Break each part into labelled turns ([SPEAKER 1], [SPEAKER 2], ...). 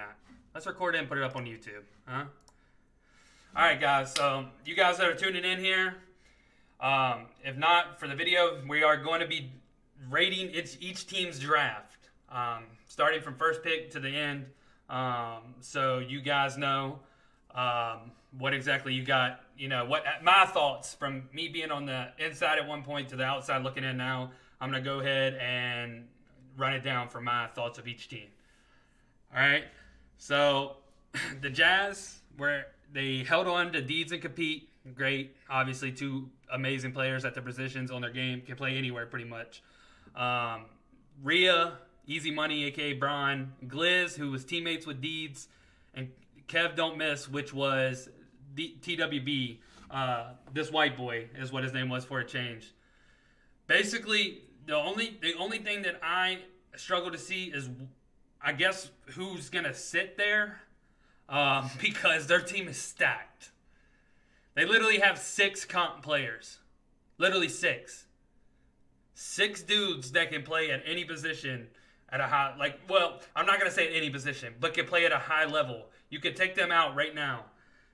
[SPEAKER 1] that. Let's record it and put it up on YouTube. Huh? All right, guys. So you guys that are tuning in here, if not for the video, we are going to be rating each team's draft, starting from first pick to the end. So you guys know what exactly you got. You know what my thoughts from me being on the inside at one point to the outside looking in now. I'm gonna go ahead and run it down for my thoughts of each team. All right. So the Jazz, where they held on to Deeds and Compete, great. Obviously, two amazing players at the positions on their game, can play anywhere pretty much. Rhea, Easy Money, aka Bron, Gliz, who was teammates with Deeds, and Kev Don't Miss, which was TWB. This white boy is what his name was for a change. Basically, the only thing that I struggle to see is, I guess, who's gonna sit there, because their team is stacked. They literally have 6 comp players, literally 6 dudes that can play at any position at a high, well, I'm not gonna say at any position, but can play at a high level. You could take them out right now.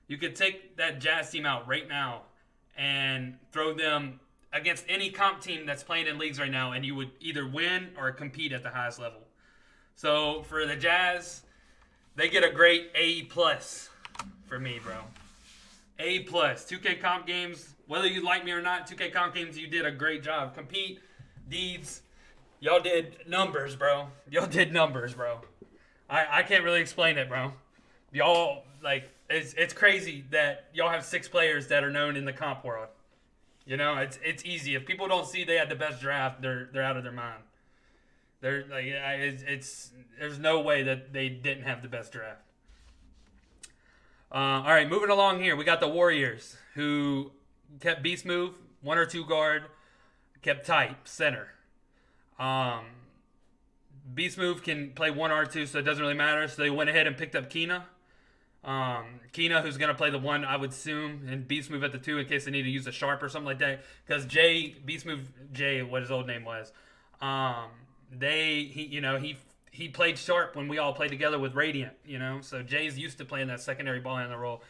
[SPEAKER 1] You could take that Jazz team out right now and throw them against any comp team that's playing in leagues right now, and you would either win or compete at the highest level. So for the Jazz, they get a great A+ for me, bro. A+. 2K comp games, whether you like me or not, 2K comp games, you did a great job. Compete, Deeds, y'all did numbers, bro. Y'all did numbers, bro. I can't really explain it, bro. Y'all, it's crazy that y'all have 6 players that are known in the comp world. You know, it's easy. If people don't see they had the best draft, they're out of their mind. They're like, there's no way that they didn't have the best draft. All right, moving along here, we got the Warriors, who kept beast move, 1 or 2 guard, kept tight center. Beast move can play 1 or 2, so it doesn't really matter. So they went ahead and picked up Keena. Keena, who's going to play the 1, I would assume, and Beast Move at the 2 in case they need to use a Sharp or something like that. Because Beast Move Jay, what his old name was, he played Sharp when we all played together with Radiant, you know. So Jay's used to playing that secondary ball handler role.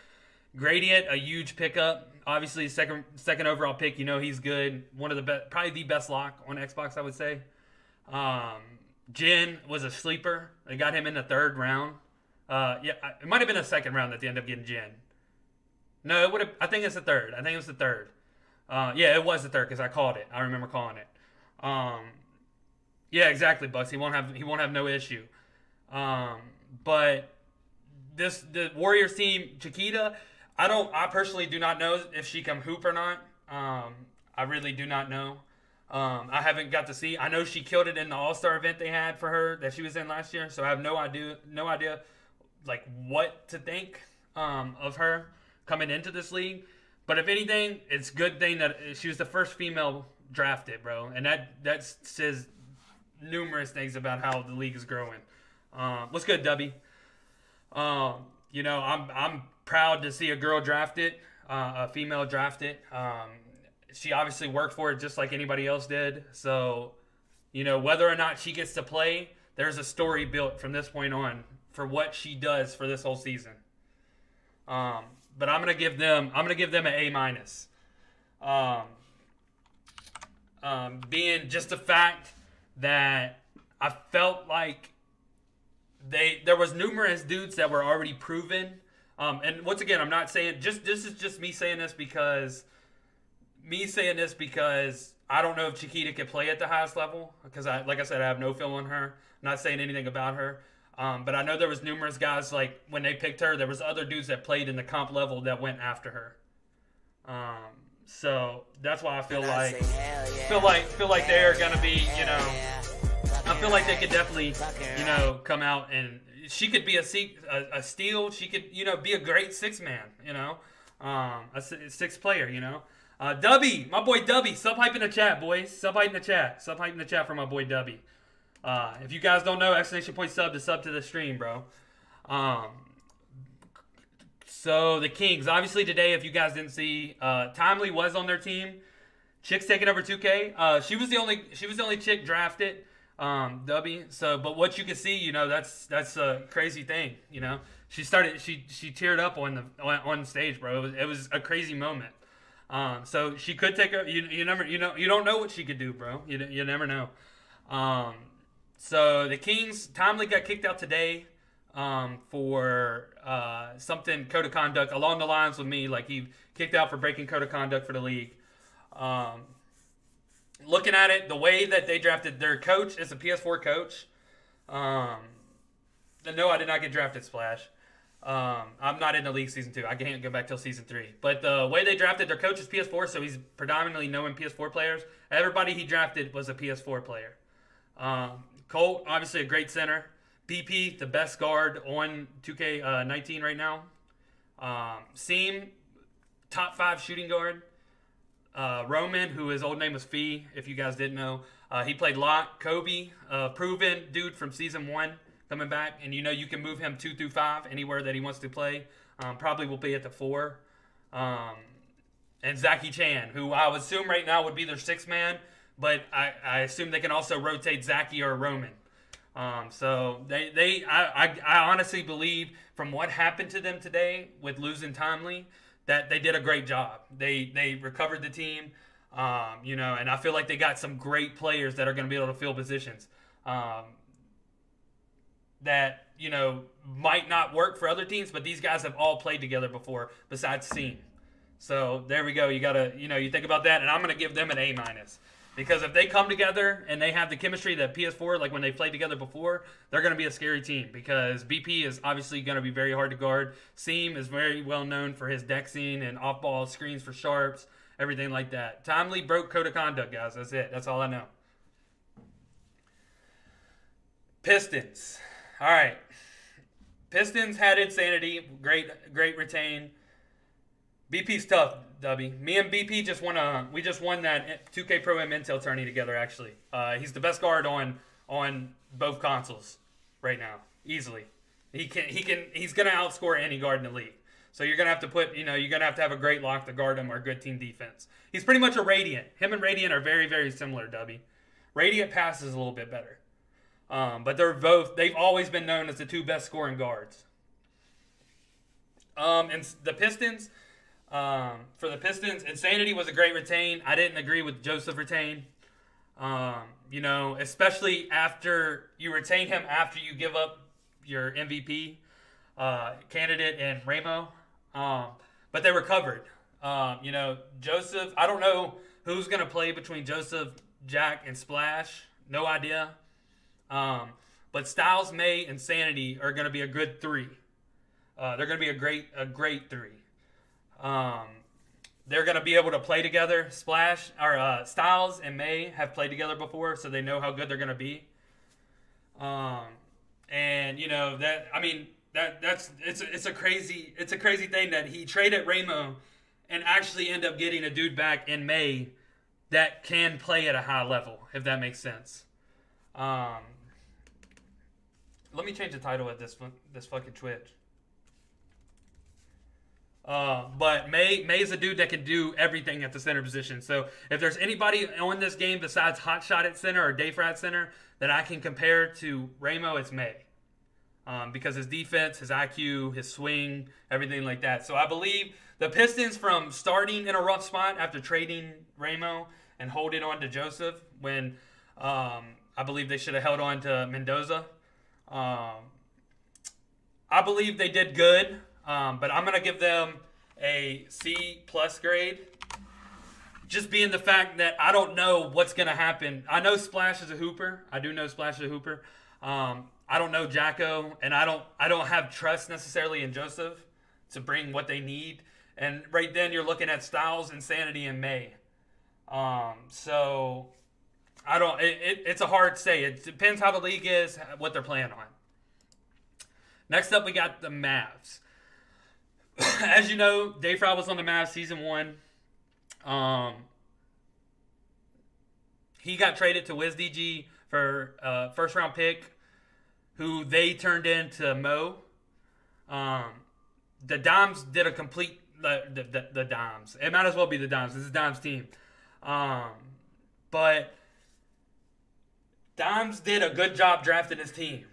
[SPEAKER 1] Gradient, a huge pickup. Obviously, second overall pick, you know he's good. One of the best, probably the best lock on Xbox, I would say. Jin was a sleeper. They got him in the 3rd round. It might have been the 2nd round that they ended up getting Jin. No, it would have. I think it's the 3rd. I think it was the 3rd. Yeah, it was the 3rd because I called it. I remember calling it. Yeah, exactly, Bucks. He won't have no issue. But the Warriors team, Chiquita, I personally do not know if she can hoop or not. I really do not know. I haven't got to see. I know she killed it in the All-Star event they had for her that she was in last year. So I have no idea what to think of her coming into this league. But if anything, it's a good thing that she was the first female drafted, bro. And that says numerous things about how the league is growing. What's good, Dubby? You know, I'm proud to see a girl drafted, a female drafted. She obviously worked for it just like anybody else did. So, you know, whether or not she gets to play, there's a story built from this point on for what she does for this whole season. But I'm gonna give them an A-. Being just the fact that I felt like there was numerous dudes that were already proven. And once again, I'm not saying this is just me saying this because I don't know if Chiquita could play at the highest level because like I said, I have no feel on her. I'm not saying anything about her. But I know there was numerous guys, like when they picked her, there was other dudes that played in the comp level that went after her. So that's why I feel like they're gonna be, you know, I feel like they could definitely, you know, come out and she could be a steal. She could, you know, be a great 6-man, you know, a 6 player, you know. Dubby, my boy Dubby, sub hype in the chat, boys. Sub hype in the chat. Sub hype in the chat for my boy Dubby. If you guys don't know, exclamation point sub to the stream, bro. So the Kings, obviously today, if you guys didn't see, Timely was on their team. Chick's taking over 2K. She was the only chick drafted. W. So, but what you can see, that's a crazy thing. She teared up on stage, bro. It was a crazy moment. So she could take a you never you don't know what she could do, bro. You never know. So the Kings, Tomlin got kicked out today for something code of conduct along the lines with me, like he kicked out for breaking code of conduct for the league. Looking at it, the way that they drafted their coach is a PS4 coach. No, I did not get drafted, Splash. I'm not in the league season 2. I can't go back till season 3. But the way they drafted their coach is PS4, so he's predominantly knowing PS4 players. Everybody he drafted was a PS4 player. Colt, obviously a great center. BP, the best guard on 2K19 right now. Seam, top 5 shooting guard. Roman, who his old name was Fee, if you guys didn't know. He played lock. Kobe, proven dude from season 1, coming back. And you can move him 2 through 5 anywhere that he wants to play. Probably will be at the 4. And Zachy Chan, who I would assume right now would be their 6th man. But I assume they can also rotate Zachy or Roman. So I honestly believe from what happened to them today with losing Timely, that they did a great job. They recovered the team, and I feel like they got some great players that are going to be able to fill positions that, might not work for other teams, but these guys have all played together before besides Seam. So there we go. You got to, you think about that, and I'm going to give them an A-. Because if they come together and they have the chemistry that PS4, like when they played together before, they're going to be a scary team. Because BP is obviously going to be very hard to guard. Seam is very well known for his dexing and off-ball screens for sharps, everything like that. Timely broke code of conduct, guys. That's it. That's all I know. Pistons. All right. Pistons had insanity. Great retain. BP's tough, W. Me and BP just won that 2K Pro M Intel tourney together, actually. He's the best guard on both consoles right now, easily. He's gonna outscore any guard in the league. So you're gonna have to you're gonna have to have a great lock to guard him or good team defense. He's pretty much a Radiant. Him and Radiant are very, very similar, W. Radiant passes a little bit better. But they've always been known as the 2 best scoring guards. And the Pistons, for the Pistons, Insanity was a great retain. I didn't agree with Joseph retain. Especially after you retain him after you give up your MVP candidate in Ramo. But they recovered. Joseph, I don't know who's going to play between Joseph, Jack, and Splash. No idea. But Styles, May, and Sanity are going to be a good 3. They're going to be a great 3. They're going to be able to play together. Styles and May have played together before, so they know how good they're going to be. It's a crazy thing that he traded Ramo and actually end up getting a dude back in May that can play at a high level, if that makes sense. Let me change the title of this fucking Twitch. But May's a dude that can do everything at the center position. So if there's anybody on this game besides Hotshot at center or Dayfrat at center that I can compare to Ramo, it's May. Because his defense, his IQ, his swing, everything like that. So I believe the Pistons, from starting in a rough spot after trading Ramo and holding on to Joseph when I believe they should have held on to Mendoza. I believe they did good. But I'm going to give them a C+ grade. Just being the fact that I don't know what's going to happen. I know Splash is a hooper. I do know Splash is a hooper. I don't know Jacko, and I don't have trust necessarily in Joseph to bring what they need. And right then you're looking at Styles, Insanity, and May. So I don't. It's a hard say. It depends how the league is, what they're playing on. Next up, we got the Mavs. As you know, Dayfry was on the Mavs season 1. He got traded to WizDG for first round pick, who they turned into Mo. The Dimes did a complete the Dimes. It might as well be the Dimes. This is Dimes' team. But Dimes did a good job drafting his team.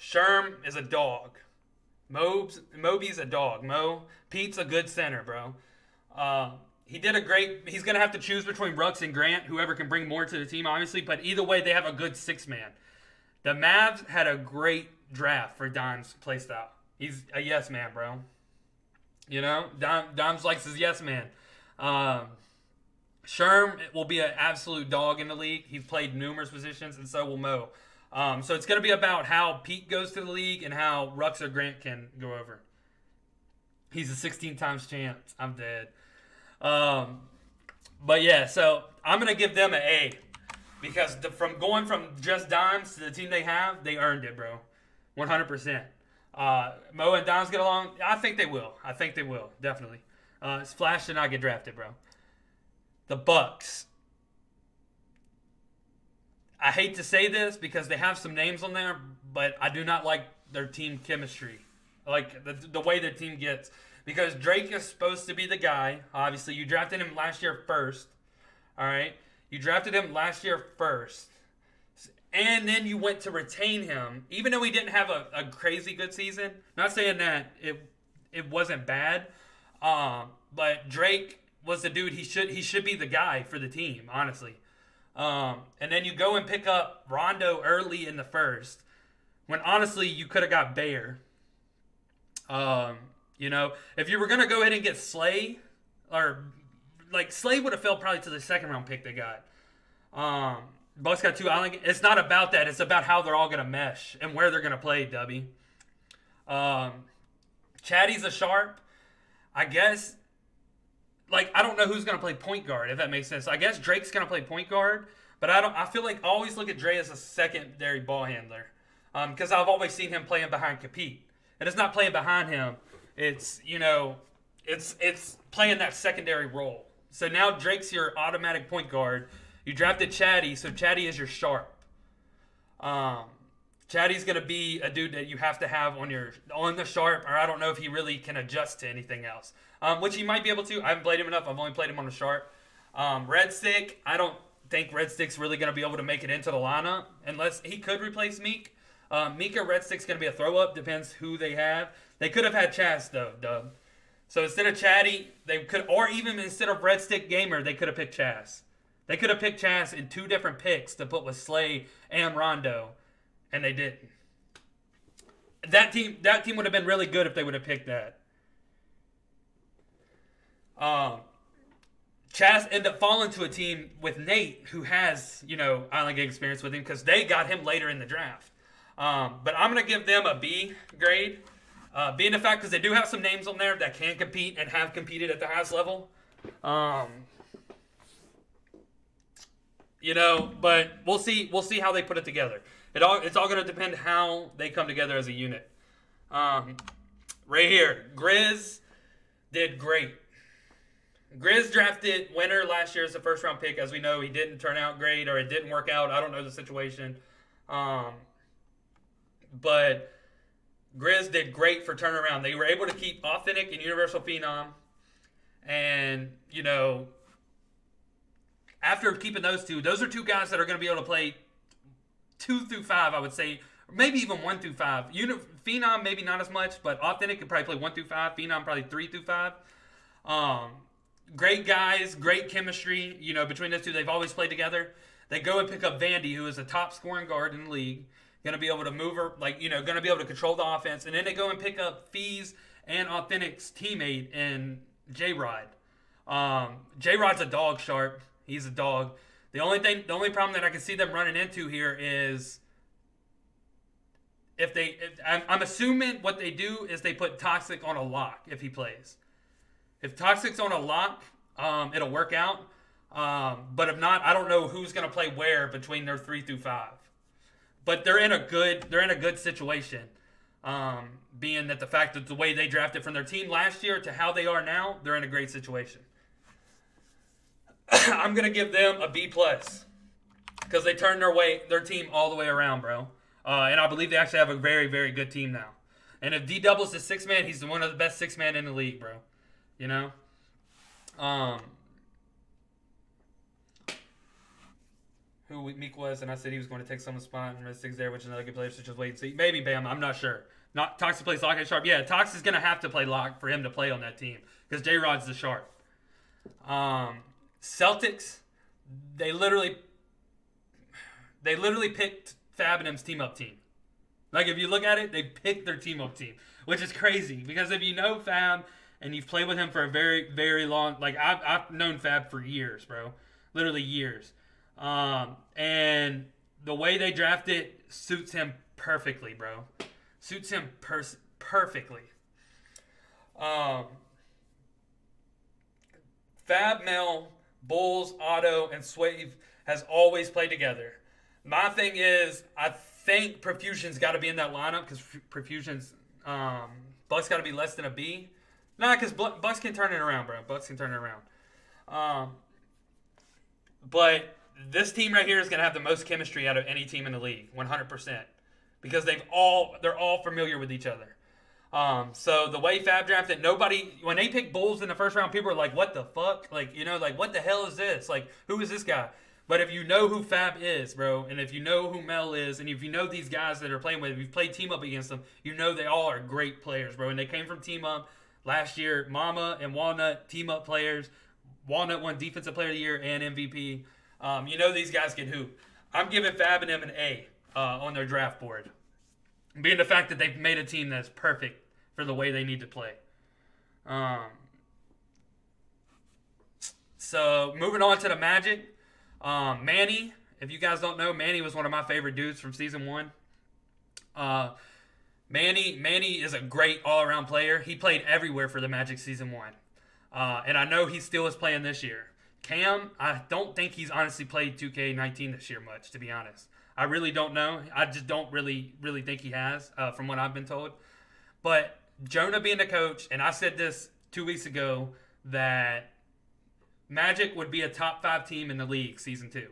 [SPEAKER 1] Sherm is a dog. Moby's a dog. Pete's a good center, bro. He did a great. He's gonna have to choose between Rux and Grant, whoever can bring more to the team, obviously. But either way, they have a good 6-man. The Mavs had a great draft for Dimes' playstyle. He's a yes man, bro. You know, Dimes likes his yes man. Sherm will be an absolute dog in the league. He's played numerous positions, and so will Mo. So it's going to be about how Pete goes to the league and how Rux or Grant can go over. He's a 16 times champ. I'm dead. But yeah, so I'm going to give them an A. Because from going from just Dimes to the team they have, they earned it, bro. 100%. Mo and Dimes get along? I think they will. Definitely. Splash did not get drafted, bro. The Bucks. I hate to say this because they have some names on there, but I do not like their team chemistry. Like the way their team gets. Because Drake is supposed to be the guy. Obviously, you drafted him last year first. All right? You drafted him last year first. And then you went to retain him. Even though he didn't have a crazy good season. Not saying that it wasn't bad. But Drake was the dude. He should be the guy for the team, honestly. And then you go and pick up Rondo early in the first. When honestly, you could have got Bayer. You know, if you were going to go ahead and get Slay, or like Slay would have fell probably to the second round pick they got. Bucks got 2 island. It's not about that. It's about how they're all going to mesh and where they're going to play, Dubby. Chatty's a sharp. I guess, like, I don't know who's going to play point guard, if that makes sense. I guess Drake's going to play point guard, but I feel like I always look at Dre as a secondary ball handler. Because I've always seen him playing behind Capete. And it's not playing behind him. It's, you know, it's playing that secondary role. So now Drake's your automatic point guard. You drafted Chatty, so Chatty is your sharp. Chatty's going to be a dude that you have to have on the sharp, or I don't know if he really can adjust to anything else. Which he might be able to. I haven't played him enough. I've only played him on the sharp. Red Stick, I don't think Red Stick's really going to be able to make it into the lineup unless he could replace Meek. Meek or Red Stick's going to be a throw-up. Depends who they have. They could have had Chaz, though, Dub. So instead of Chatty, they could, or even instead of Red Stick Gamer, they could have picked Chaz. They could have picked Chaz in 2 different picks to put with Slay and Rondo, and they didn't. That team would have been really good if they would have picked that. Chaz ended up falling to a team with Nate, who has, you know, Island Game experience with him, because they got him later in the draft. But I'm going to give them a B grade. Being the fact because they do have some names on there that can compete and have competed at the highest level. You know, but we'll see how they put it together. It's all going to depend how they come together as a unit. Right here, Grizz did great. Grizz drafted Winter last year as a first-round pick. As we know, he didn't turn out great, or it didn't work out. I don't know the situation. But Grizz did great for turnaround. They were able to keep Authentic and Universal Phenom. And, you know, after keeping those are 2 guys that are going to be able to play 2 through 5, I would say. Maybe even 1 through 5. Phenom, maybe not as much, but Authentic could probably play 1 through 5. Phenom, probably 3 through 5. Great guys, great chemistry. You know, between those 2, they've always played together. They go and pick up Vandy, who is a top scoring guard in the league. Going to be able to move her, like, you know, going to be able to control the offense. And then they go and pick up Fees and Authentic's teammate in J-Rod. J-Rod's a dog, Sharp. He's a dog. The only problem that I can see them running into here is I'm assuming what they do is they put Toxic on a lock if he plays. If Toxic's on a lock, it'll work out. But if not, I don't know who's going to play where between their 3 through 5. But they're in a good situation. Being that the fact that the way they drafted from their team last year to how they are now, they're in a great situation. I'm gonna give them a B+ because they turned their team all the way around, bro. And I believe they actually have a very, very good team now. And if D-Double's the 6-man, he's one of the best 6-man in the league, bro. You know? who Meek was, and I said he was going to take someone's spot, and Mystics there, which is another good player, so just wait and see. Maybe Bam, I'm not sure. Not Tox plays lock and sharp. Yeah, Tox is going to have to play lock for him to play on that team because J-Rod's the sharp. Celtics, they literally picked Fab and him's team-up team. Like, if you look at it, they picked their team-up team, which is crazy because if you know Fab and you've played with him for a very, very long... Like, I've known Fab for years, bro. Literally years. And the way they drafted suits him perfectly, bro. Suits him perfectly. Fab, Mel, Bulls, Otto, and Swave has always played together. My thing is, I think Profusion's got to be in that lineup because Profusion's Bucks got to be less than a B. Nah, because Bucks can turn it around, bro. Bucks can turn it around. But this team right here is going to have the most chemistry out of any team in the league, 100%, because they're all familiar with each other. So the way Fab drafted, when they picked Bulls in the first round, people were like, what the fuck? Like, like, what the hell is this? Like, who is this guy? But if you know who Fab is, bro, and if you know who Mel is, and if you know these guys that are playing with, if you've played team up against them, you know they all are great players, bro. And they came from team up last year. Mama and Walnut, team up players. Walnut won Defensive Player of the Year and MVP. You know these guys can hoop. I'm giving Fab and them an A on their draft board. Being the fact that they've made a team that's perfect for the way they need to play. So, moving on to the Magic. Manny, if you guys don't know, Manny was one of my favorite dudes from Season 1. Manny is a great all-around player. He played everywhere for the Magic Season 1. And I know he still is playing this year. Cam, I don't think he's honestly played 2K19 this year much, to be honest. I really don't know. I just don't really think he has, from what I've been told. But Jonah being the coach, and I said this 2 weeks ago, that Magic would be a top 5 team in the league Season 2.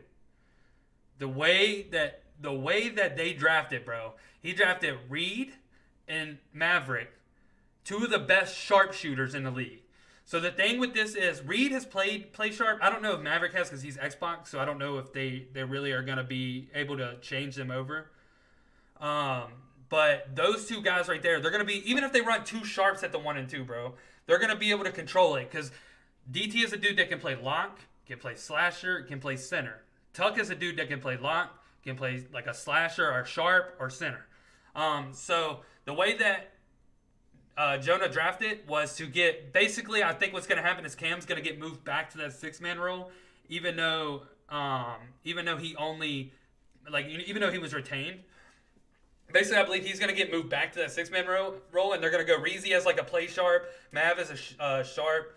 [SPEAKER 1] The way that they drafted, bro, he drafted Reed and Maverick, two of the best sharpshooters in the league. So the thing with this is Reed has play sharp. I don't know if Maverick has because he's Xbox, so I don't know if they really are going to be able to change them over. But those two guys right there, they're going to be, even if they run two sharps at the 1 and 2, bro, they're going to be able to control it because DT is a dude that can play lock, can play slasher, can play center. Tuck is a dude that can play lock, can play like a slasher or sharp or center. So the way that Jonah drafted was to get, basically I think what's going to happen is Cam's going to get moved back to that 6-man role, even though he only, like, even though he was retained. Basically, I believe he's going to get moved back to that 6-man role, and they're going to go Reezy as like a play sharp, Mav as a sharp,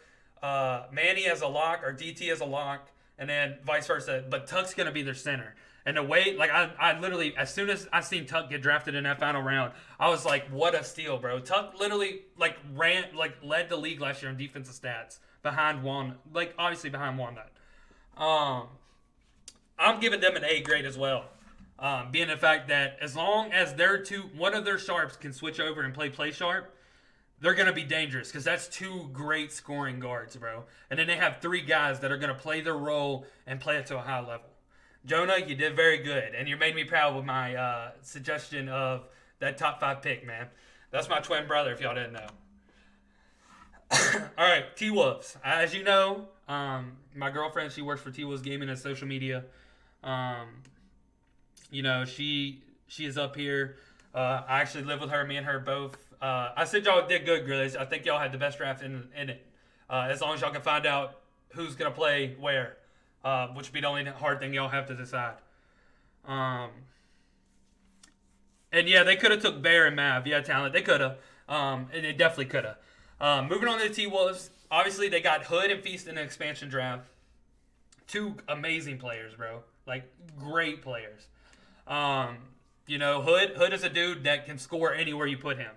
[SPEAKER 1] Manny as a lock, or DT as a lock, and then vice versa. But Tuck's going to be their center. And the way, like, I literally, as soon as I seen Tuck get drafted in that final round, I was like, what a steal, bro. Tuck literally, like, led the league last year in defensive stats behind obviously behind Walnut. I'm giving them an A grade as well. Being the fact that as long as one of their sharps can switch over and play sharp, they're going to be dangerous because that's two great scoring guards, bro. And then they have 3 guys that are going to play their role and play it to a high level. Jonah, you did very good, and you made me proud with my suggestion of that top 5 pick, man. That's my twin brother, if y'all didn't know. All right, T-Wolves. As you know, my girlfriend, she works for T-Wolves Gaming and social media. She is up here. I actually live with her, me and her both. I said y'all did good, Grizzlies. I think y'all had the best draft in it. As long as y'all can find out who's going to play where. Which would be the only hard thing y'all have to decide. And yeah, they could have took Bear and Mav. Yeah, talent. They could have. And they definitely could have. Moving on to the T-Wolves. Obviously, they got Hood and Feast in the expansion draft. 2 amazing players, bro. Like, great players. Hood is a dude that can score anywhere you put him.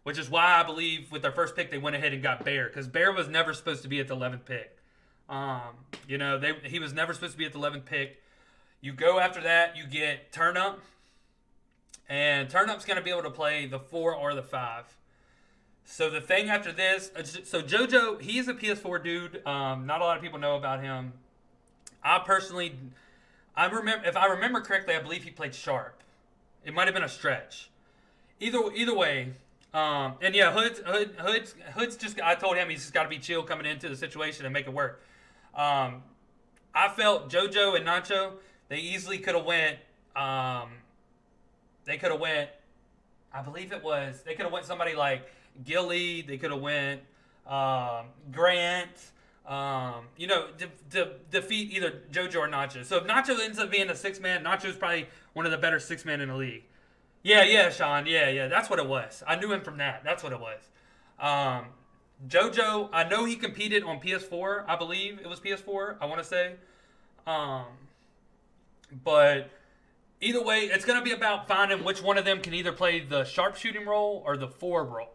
[SPEAKER 1] Which is why I believe with their first pick, they went ahead and got Bear. Because Bear was never supposed to be at the 11th pick. He was never supposed to be at the 11th pick. You go after that, you get Turnup. And Turnup's going to be able to play the 4 or the 5. So the thing after this, so JoJo, he's a PS4 dude. Not a lot of people know about him. I personally, if I remember correctly, I believe he played sharp. It might have been a stretch. Either way, and yeah, Hood's just. I told him he's just got to be chill coming into the situation and make it work. I felt JoJo and Nacho, they easily could have went. They could have went. I believe it was. They could have went somebody like Gilly. They could have went Grant. Defeat either JoJo or Nacho. So if Nacho ends up being a 6-man, Nacho's probably one of the better 6-men in the league. Yeah, Sean. Yeah. That's what it was. I knew him from that. That's what it was. JoJo, I know he competed on PS4. I believe it was PS4. I want to say. But either way, it's going to be about finding which one of them can either play the sharpshooting role or the 4 role.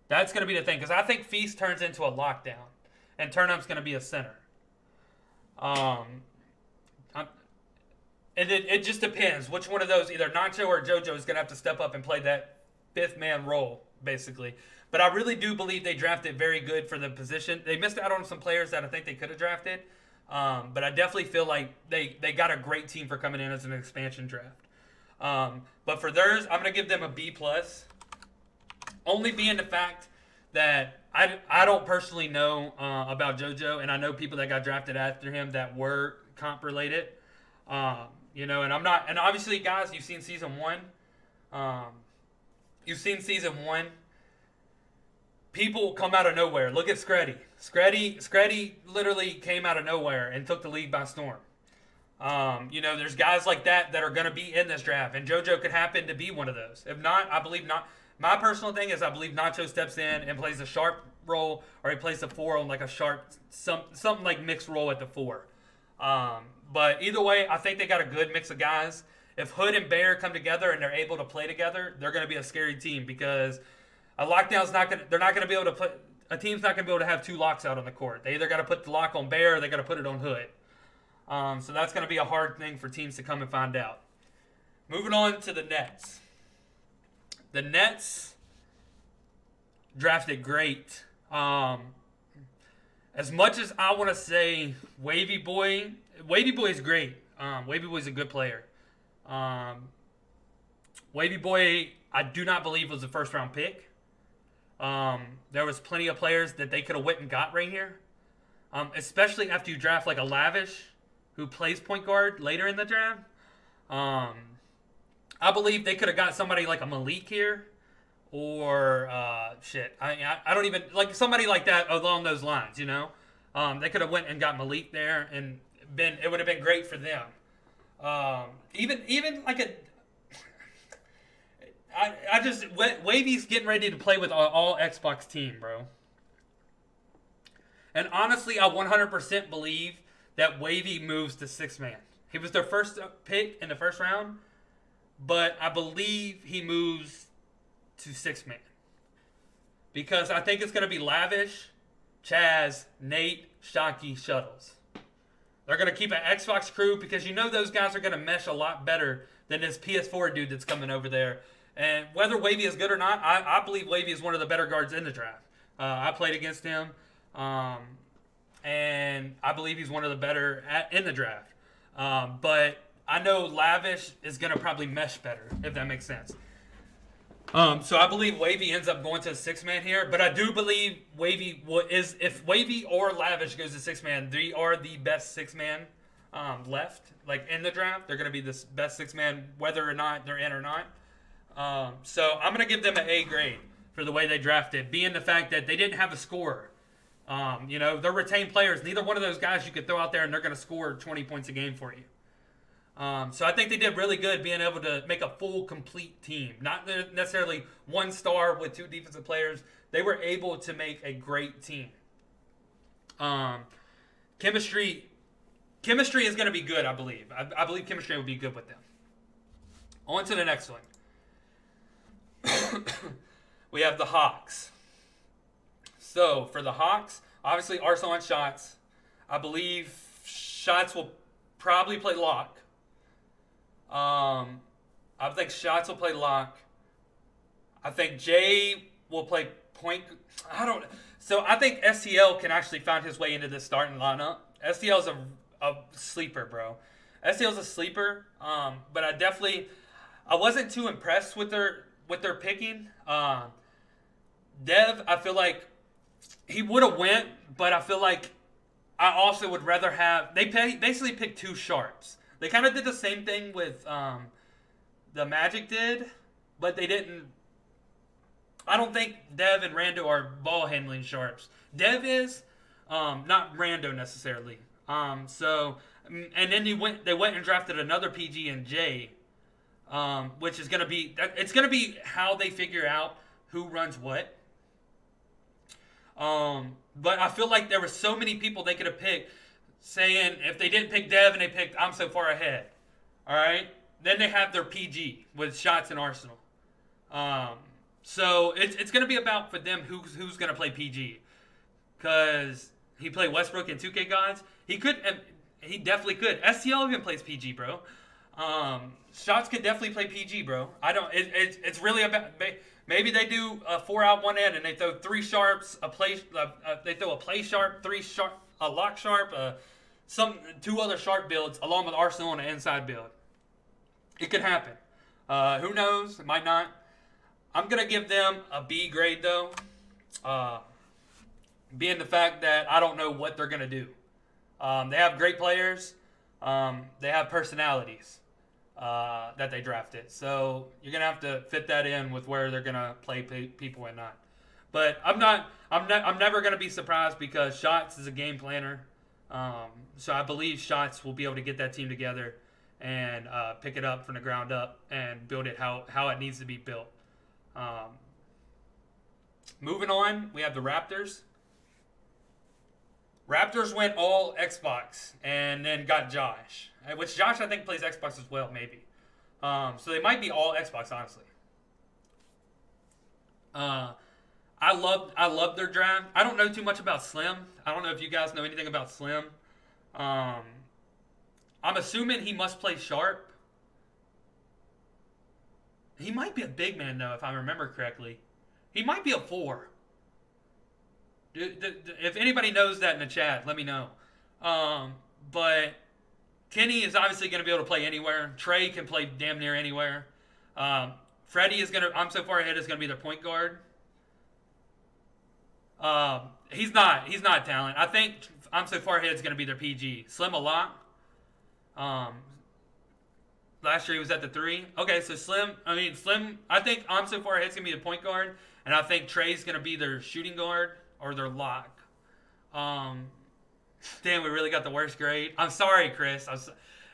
[SPEAKER 1] That's going to be the thing. Because I think Feast turns into a lockdown. And Turnup's going to be a center. And it just depends which one of those, either Nacho or JoJo, is going to have to step up and play that 5th-man role, basically. But I really do believe they drafted very good for the position. They missed out on some players that I think they could have drafted. But I definitely feel like they got a great team for coming in as an expansion draft. But for theirs, I'm going to give them a B+. Only being the fact that I don't personally know about JoJo, and I know people that got drafted after him that were comp related. And I'm not. And obviously, guys, you've seen season 1. People come out of nowhere. Look at Screddy. Screddy literally came out of nowhere and took the league by storm. There's guys like that are going to be in this draft, and JoJo could happen to be one of those. If not, I believe not. My personal thing is I believe Nacho steps in and plays a sharp role, or he plays the 4 on like a sharp, something like mixed role at the 4. But either way, I think they got a good mix of guys. If Hood and Bear come together and they're able to play together, they're going to be a scary team, because a lockdown's not going. They're not going to be able to put. A team's not going to be able to have 2 locks out on the court. They either got to put the lock on Bear, or they got to put it on Hood. So that's going to be a hard thing for teams to come and find out. Moving on to the Nets. The Nets drafted great. As much as I want to say Wavy Boy is great. Wavy Boy's a good player. Wavy Boy, I do not believe was a first-round pick. There was plenty of players that they could have went and got right here. Especially after you draft like a Lavish who plays point guard later in the draft. I believe they could have got somebody like a Malik here, or I don't even like somebody like that along those lines. They could have went and got Malik there, and it would have been great for them. Even like Wavy's getting ready to play with all Xbox team, bro. And honestly, I 100% believe that Wavy moves to 6-man. He was their first pick in the first round. But I believe he moves to 6-man. Because I think it's going to be Lavish, Chaz, Nate, Shockey, Shuttles. They're going to keep an Xbox crew, because those guys are going to mesh a lot better than this PS4 dude that's coming over there. And whether Wavy is good or not, I believe Wavy is one of the better guards in the draft. I played against him. And I believe he's one of the better in the draft. But I know Lavish is going to probably mesh better, if that makes sense. So I believe Wavy ends up going to a 6-man here. But I do believe if Wavy or Lavish goes to 6-man, they are the best 6-man left. Like in the draft, they're going to be the best 6-man, whether or not they're in or not. So I'm going to give them an A grade for the way they drafted, being the fact that they didn't have a scorer. They're retained players. Neither one of those guys you could throw out there and they're going to score 20 points a game for you. So I think they did really good being able to make a full, complete team. Not necessarily one star with 2 defensive players. They were able to make a great team. Chemistry is going to be good, I believe. I believe chemistry will be good with them. On to the next one. We have the Hawks. So, for the Hawks, obviously Arsenal and Shots. I believe Shots will probably play lock. I think Shots will play lock. I think Jay will play point. So I think STL can actually find his way into this starting lineup. STL is a sleeper, bro. STL's a sleeper, but I wasn't too impressed with their picking. Dev, I feel like he would have went, but I feel like I also would rather have. Basically picked two sharps. They kind of did the same thing with the Magic did, but they didn't. I don't think Dev and Rando are ball handling sharps. Dev is, not Rando necessarily. So, and then they went and drafted another PG and J, which is gonna be how they figure out who runs what. But I feel like there were so many people they could have picked, saying if they didn't pick Dev and they picked I'm so far ahead, all right, then they have their PG with Shots and Arsenal. So it's gonna be about for them who's gonna play PG, because he played Westbrook and 2K Gods. He definitely could. STL even plays PG, bro. Shots could definitely play PG, bro. It's really about. Maybe they do a 4 out 1 in and they throw 3 sharps, they throw a play sharp, 3 sharp, a lock sharp, 2 other sharp builds along with Arsenal on the inside build. It could happen. Who knows? It might not. I'm gonna give them a B grade though, being the fact that I don't know what they're gonna do. They have great players. They have personalities. That they drafted. So you're gonna have to fit that in with where they're gonna play people and not. But I'm never gonna be surprised because Shots is a game planner. So I believe Shots will be able to get that team together and pick it up from the ground up and build it how it needs to be built. Moving on, we have the Raptors. Raptors went all Xbox and then got Josh. Which Josh, I think, plays Xbox as well, maybe. So they might be all Xbox, honestly. I love their draft. I don't know too much about Slim. I don't know if you guys know anything about Slim. I'm assuming he must play sharp. He might be a big man, though, if I remember correctly. He might be a 4. If anybody knows that in the chat, let me know. But Kenny is obviously going to be able to play anywhere. Trey can play damn near anywhere. Freddie is going to, I'm so far ahead, is going to be their point guard. He's not talent. I think I'm so far ahead is going to be their PG. Slim a lot. Last year he was at the 3. Okay, so Slim, I think I'm so far ahead is going to be the point guard. And I think Trey's going to be their shooting guard or their lock. Damn, we really got the worst grade. I'm sorry, Chris.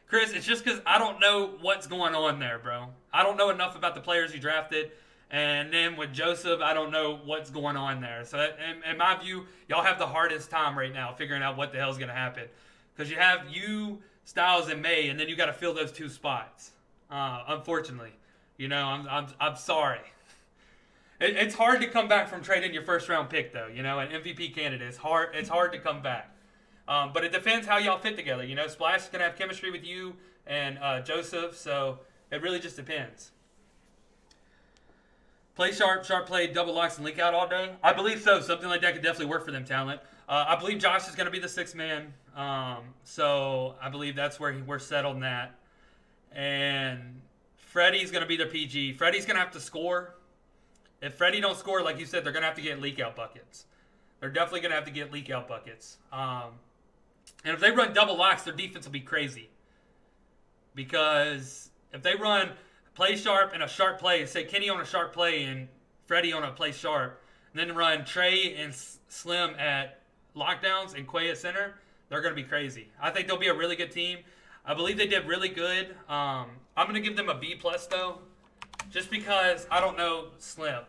[SPEAKER 1] Chris, it's just because I don't know what's going on there, bro. I don't know enough about the players you drafted. And then with Joseph, I don't know what's going on there. So in my view, y'all have the hardest time right now figuring out what the hell's going to happen. Because you have you, Styles, and May, and then you got to fill those 2 spots. Unfortunately. You know, I'm sorry. It's hard to come back from trading your first-round pick, though. You know, an MVP candidate. It's hard to come back. But it depends how y'all fit together. You know, Splash is going to have chemistry with you and Joseph, so it really just depends. Play sharp play, double locks, and leak out all day? I believe so. Something like that could definitely work for them, talent. I believe Josh is going to be the 6th man. So I believe that's where we're settled on that. And Freddie's going to be their PG. Freddie's going to have to score. If Freddie don't score, like you said, they're going to have to get leak out buckets. They're definitely going to have to get leak out buckets. And if they run double locks, their defense will be crazy. Because if they run play sharp and a sharp play, say Kenny on a sharp play and Freddie on a play sharp, and then run Trey and Slim at lockdowns and Quay at center, they're going to be crazy. I think they'll be a really good team. I believe they did really good. I'm going to give them a B+, though, just because I don't know Slim.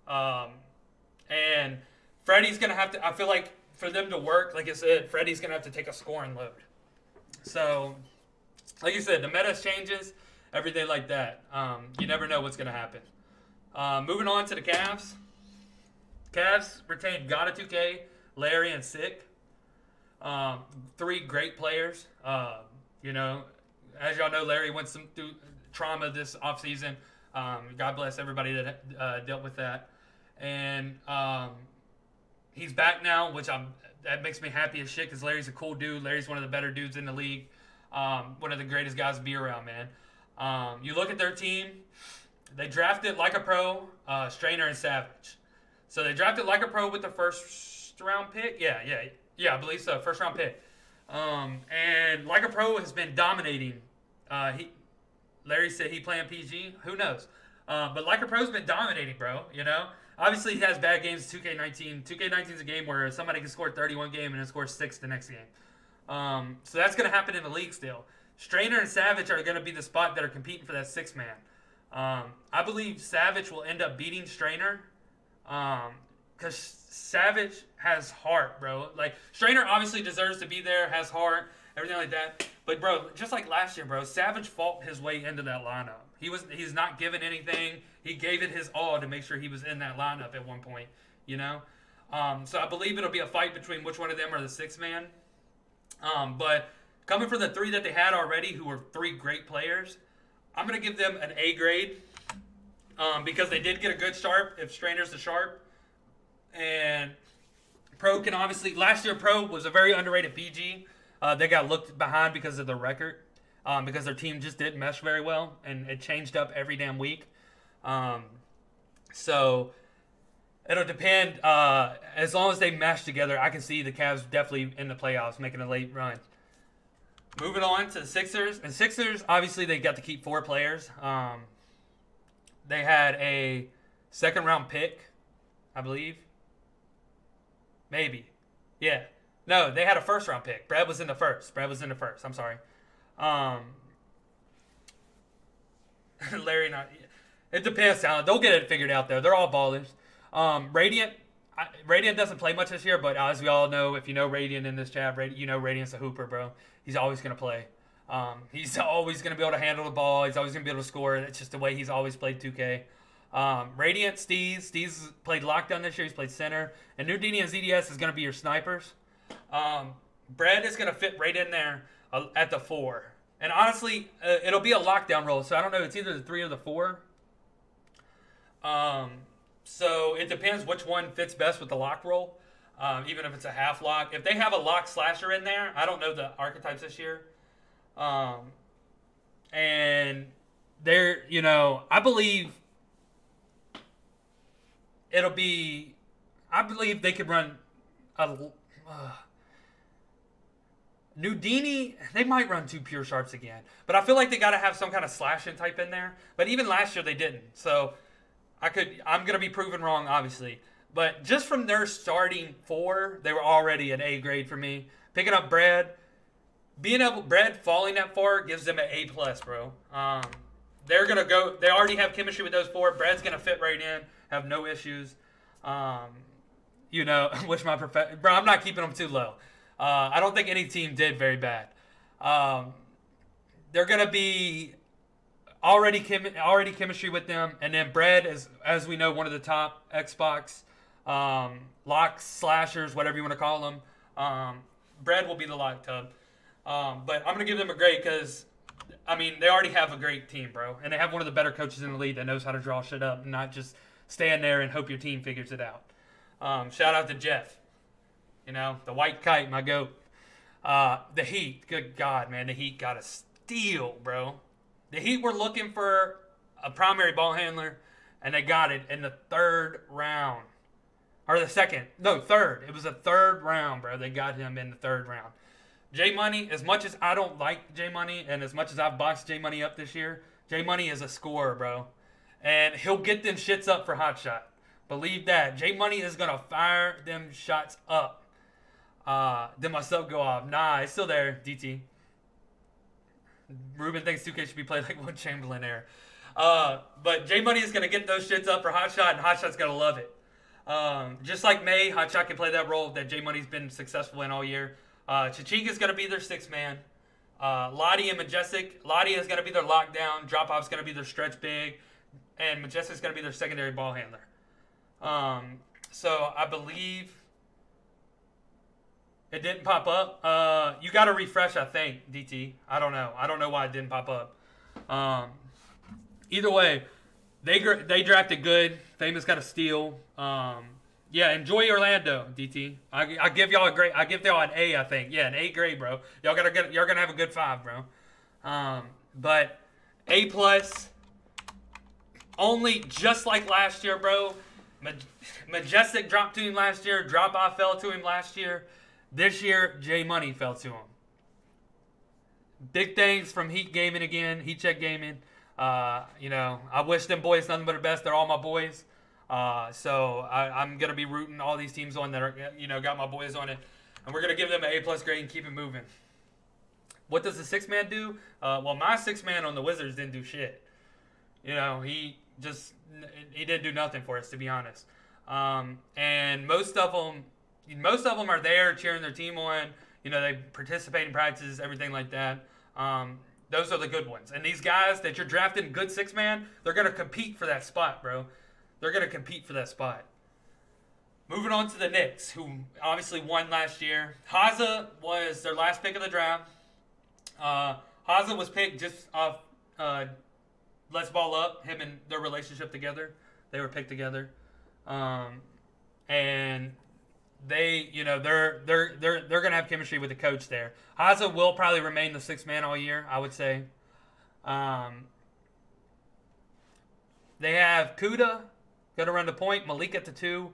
[SPEAKER 1] And Freddie's going to have to, I feel like for them to work, like I said, Freddie's going to have to take a scoring load. So, like you said, the meta changes, everything like that. You never know what's going to happen. Moving on to the Cavs. Cavs retained Gotta 2K, Larry, and Sick. 3 great players. You know, as y'all know, Larry went through trauma this offseason. God bless everybody that dealt with that. And he's back now, which that makes me happy as shit because Larry's a cool dude. Larry's one of the better dudes in the league. One of the greatest guys to be around, man. You look at their team. They drafted like a pro, Strainer and Savage. So they drafted like a pro with the first round pick. Yeah, I believe so. First round pick. And like a pro has been dominating. Larry said he playing PG. Who knows? But like a pro's been dominating, bro. You know, obviously he has bad games. 2K19. 2K19 is a game where somebody can score 31 game and then score 6 the next game. So that's gonna happen in the league still. Strainer and Savage are gonna be the spot that are competing for that 6 man. I believe Savage will end up beating Strainer. Because Savage has heart, bro. Like, Strainer obviously deserves to be there, has heart, everything like that. But, bro, just like last year, bro, Savage fought his way into that lineup. He's not giving anything. He gave it his all to make sure he was in that lineup at one point, you know? So I believe it'll be a fight between which one of them are the 6 man. But coming from the 3 that they had already, who were 3 great players, I'm going to give them an A grade. Because they did get a good sharp if Strainer's the sharp. And Pro can obviously... Last year, Pro was a very underrated PG. They got looked behind because of their record. Because their team just didn't mesh very well. And it changed up every damn week. So, it'll depend. As long as they mesh together, I can see the Cavs definitely in the playoffs, making a late run. Moving on to the Sixers. And Sixers, obviously, they got to keep 4 players. They had a second-round pick, I believe. Maybe. Yeah. No, they had a first-round pick. Brad was in the first. I'm sorry. Larry, not... It depends, Talent. They'll get it figured out, though. They're all ballers. Radiant doesn't play much this year, but as we all know, if you know Radiant in this chat, you know Radiant's a hooper, bro. He's always going to play. He's always going to be able to handle the ball. He's always going to be able to score. It's just the way he's always played 2K. Radiant, Steve's played lockdown this year. He's played center. And Nudini and ZDS is going to be your snipers. Brad is going to fit right in there at the 4. And honestly, it'll be a lockdown role. So I don't know. It's either the 3 or the 4. So it depends which one fits best with the lock role. Even if it's a half lock. If they have a lock slasher in there, I don't know the archetypes this year. And they're, you know, I believe they could run a Nudini. They might run 2 pure sharps again, but I feel like they got to have some kind of slashing type in there. But even last year they didn't, so I'm gonna be proven wrong, obviously. But just from their starting 4, they were already an A grade for me. Picking up Brad. Brad falling at 4 gives them an A+, bro. They're going to go. They already have chemistry with those 4. Brad's going to fit right in. Have no issues. You know, bro, I'm not keeping them too low. I don't think any team did very bad. They're going to be already chemistry with them. And then Brad is, as we know, one of the top Xbox locks, slashers, whatever you want to call them. Brad will be the lock tub. But I'm going to give them a grade because, I mean, they already have a great team, bro. And they have one of the better coaches in the league that knows how to draw shit up and not just stand there and hope your team figures it out. Shout out to Jeff. You know, the white kite, my goat. The Heat, good God, man. The Heat got a steal, bro. The Heat were looking for a primary ball handler, and they got it in the 3rd round. Or the 2nd. No, 3rd. It was a 3rd round, bro. They got him in the 3rd round. J Money, as much as I don't like J Money, and as much as I've boxed J Money up this year, J Money is a scorer, bro. And he'll get them shits up for hot shot. Believe that. J Money is going to fire them shots up. Then my sub go off. Nah, it's still there, DT. Ruben thinks 2K should be played like Will Chamberlain there. But J Money is going to get those shits up for hot shot, and hot shot's going to love it. Just like May, hot shot can play that role that J Money's been successful in all year. Chichika's going to be their 6th man. Lottie and Majestic. Lottie is going to be their lockdown. Drop-off's going to be their stretch big. And Majestic's going to be their secondary ball handler. So I believe it didn't pop up. You got to refresh, I think, DT. I don't know. I don't know why it didn't pop up. Either way, they drafted good. Famous got a steal. Yeah, enjoy Orlando, DT. I give y'all a grade. I give y'all an A, I think. Yeah, an A grade, bro. Y'all gonna have a good 5, bro. But A plus. Only just like last year, bro. Majestic dropped to him last year. Drop-off fell to him last year. This year, J Money fell to him. Big things from Heat Gaming again. Heat Check Gaming. You know, I wish them boys nothing but the best. They're all my boys. So I'm going to be rooting all these teams on that are, you know, got my boys on it. And we're going to give them an A+ grade and keep it moving. What does the 6-man do? Well, my 6-man on the Wizards didn't do shit. You know, he didn't do nothing for us, to be honest. And most of them are there cheering their team on. You know, they participate in practices, everything like that. Those are the good ones. And these guys that you're drafting, good 6-man, they're going to compete for that spot, bro. They're going to compete for that spot. Moving on to the Knicks, who obviously won last year. Haza was their last pick of the draft. Haza was picked just off Let's Ball Up, him and their relationship together. They were picked together. And they, you know, they're going to have chemistry with the coach there. Haza will probably remain the 6-man all year, I would say. They have Kuda going to run the point, Malik at the 2.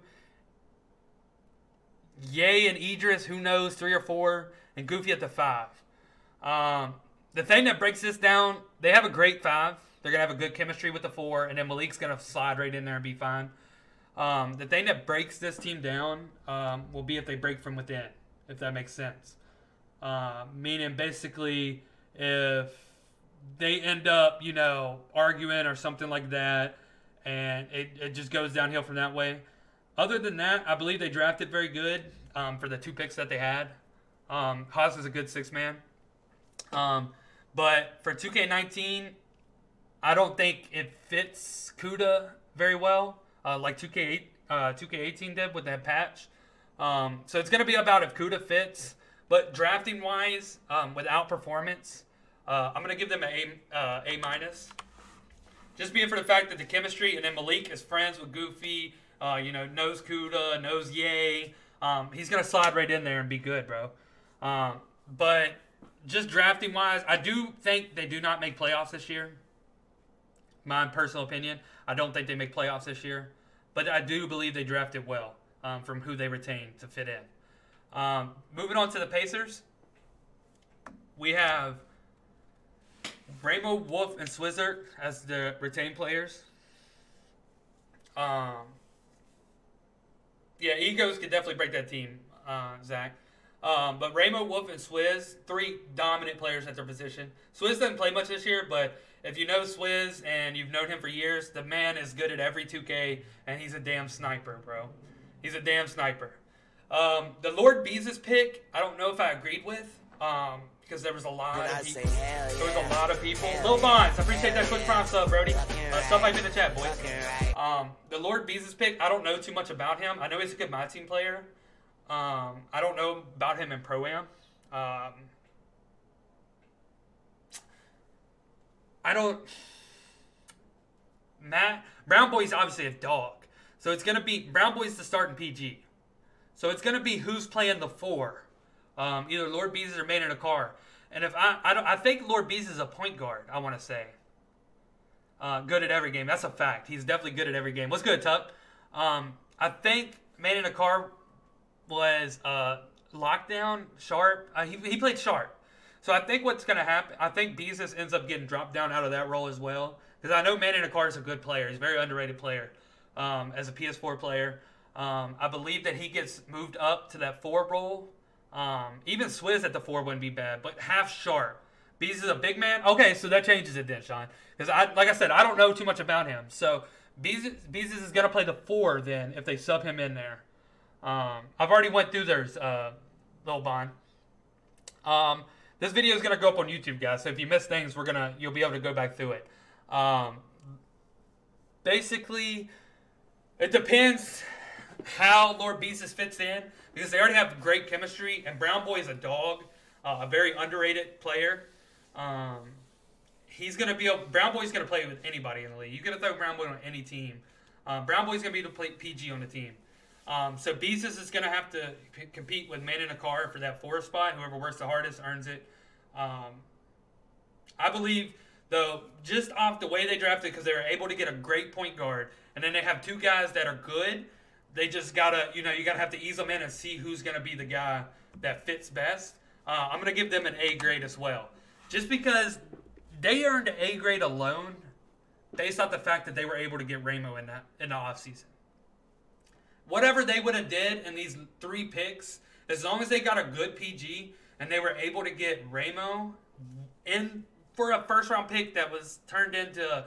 [SPEAKER 1] Ye and Idris, who knows, 3 or 4, and Goofy at the 5. The thing that breaks this down, they have a great 5. They're going to have a good chemistry with the 4, and then Malik's going to slide right in there and be fine. The thing that breaks this team down will be if they break from within, if that makes sense. Meaning, basically, if they end up, you know, arguing or something like that, and it just goes downhill from that way. Other than that, I believe they drafted very good for the 2 picks that they had. Haas is a good 6-man. But for 2K19, I don't think it fits Kuda very well, like 2K18 did with that patch. So it's going to be about if Kuda fits. But drafting-wise, without performance, I'm going to give them an A-. Just being for the fact that the chemistry, and then Malik is friends with Goofy, you know, knows Kuda, knows Ye. He's going to slide right in there and be good, bro. But just drafting-wise, I do think they do not make playoffs this year. My personal opinion. I don't think they make playoffs this year. But I do believe they drafted well from who they retained to fit in. Moving on to the Pacers. We have Ramo, Wolf, and Swizzard as the retained players. Yeah, egos could definitely break that team, Zach. But Ramo, Wolf, and Swizz, 3 dominant players at their position. Swizz doesn't play much this year, but if you know Swizz and you've known him for years, the man is good at every 2K, and he's a damn sniper, bro. He's a damn sniper. The Lord Beezus pick, I don't know if I agreed with, because there was a lot of people. There was a lot of people. Lil Bonds, I appreciate that Twitch Prime sub, Brody. Stuff like in the chat, boys. The Lord Beezus pick, I don't know too much about him. I know he's a good My Team player. I don't know about him in Pro-Am. Brown Boy's obviously a dog. So it's going to be, Brown Boy's the start in PG. So it's going to be who's playing the 4. Either Lord Beezus or Man in a Car. And if I think Lord Beezus is a point guard, I want to say. Good at every game. That's a fact. He's definitely good at every game. What's good, Tuck? I think Man in a Car was lockdown, sharp. He played sharp. So I think what's going to happen, I think Beezus ends up getting dropped down out of that role as well. Because I know Man in a Car is a good player. He's a very underrated player as a PS4 player. I believe that he gets moved up to that 4 role. Even Swizz at the 4 wouldn't be bad, but half sharp. Beezus is a big man. Okay, so that changes it then, Sean. Because like I said, I don't know too much about him. So Beezus is going to play the 4 then if they sub him in there. I've already went through theirs, Lil Bond. This video is going to go up on YouTube, guys. So if you miss things, you'll be able to go back through it. Basically, it depends how Lord Beezus fits in, because they already have great chemistry, and Brown Boy is a dog, a very underrated player. Brown Boy's gonna play with anybody in the league. You're gonna throw Brown Boy on any team. Brown Boy's gonna be the PG on the team. So Beezus is going to have to compete with Man in a Car for that 4 spot. Whoever works the hardest earns it. I believe, though, just off the way they drafted, because they were able to get a great point guard, and then they have 2 guys that are good. They just gotta, you gotta have to ease them in and see who's gonna be the guy that fits best. I'm gonna give them an A grade as well, just because they earned an A grade alone, based off the fact that they were able to get Ramo in the offseason. Whatever they would have did in these 3 picks, as long as they got a good PG and they were able to get Ramo in for a first-round pick that was turned into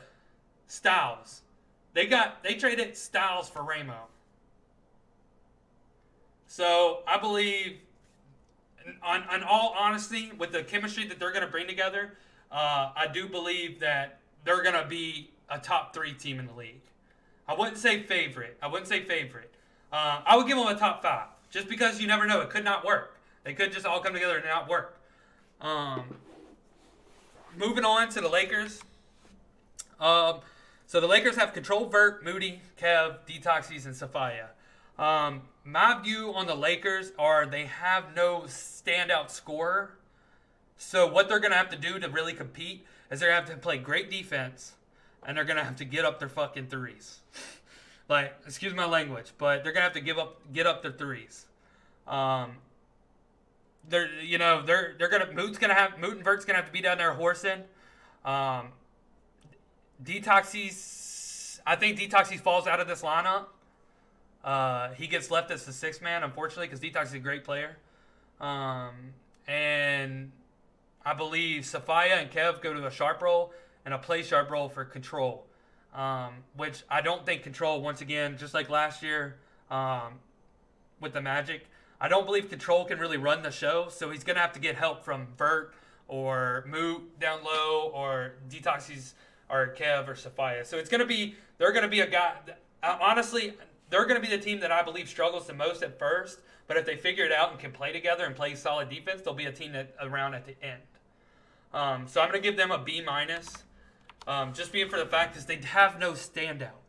[SPEAKER 1] Styles. They traded Styles for Ramo. So I believe, on all honesty, with the chemistry that they're going to bring together, I do believe that they're going to be a top 3 team in the league. I wouldn't say favorite. I would give them a top 5, just because you never know. It could not work. They could just all come together and not work. Moving on to the Lakers. So the Lakers have Control, Vert, Moody, Kev, Detoxies, and Sophia. My view on the Lakers are they have no standout scorer. So what they're going to have to do to really compete is they're going to have to play great defense, and they're going to have to get up their fucking threes. Like, excuse my language, but they're going to have to get up their threes. Moot and Vert's going to have to be down there horsing. Detoxies, I think Detoxies falls out of this lineup. He gets left as the 6th man, unfortunately, because Detox is a great player. And I believe Sophia and Kev go to a sharp role and a play sharp role for Control. Which I don't think Control, once again, just like last year with the Magic, I don't believe Control can really run the show. So he's going to have to get help from Vert or Moot down low or Detoxies or Kev or Sophia. So they're going to be a guy, honestly, they're going to be the team that I believe struggles the most at first, but if they figure it out and can play together and play solid defense, they'll be a team that around at the end. So I'm going to give them a B minus, just being for the fact is they have no standout,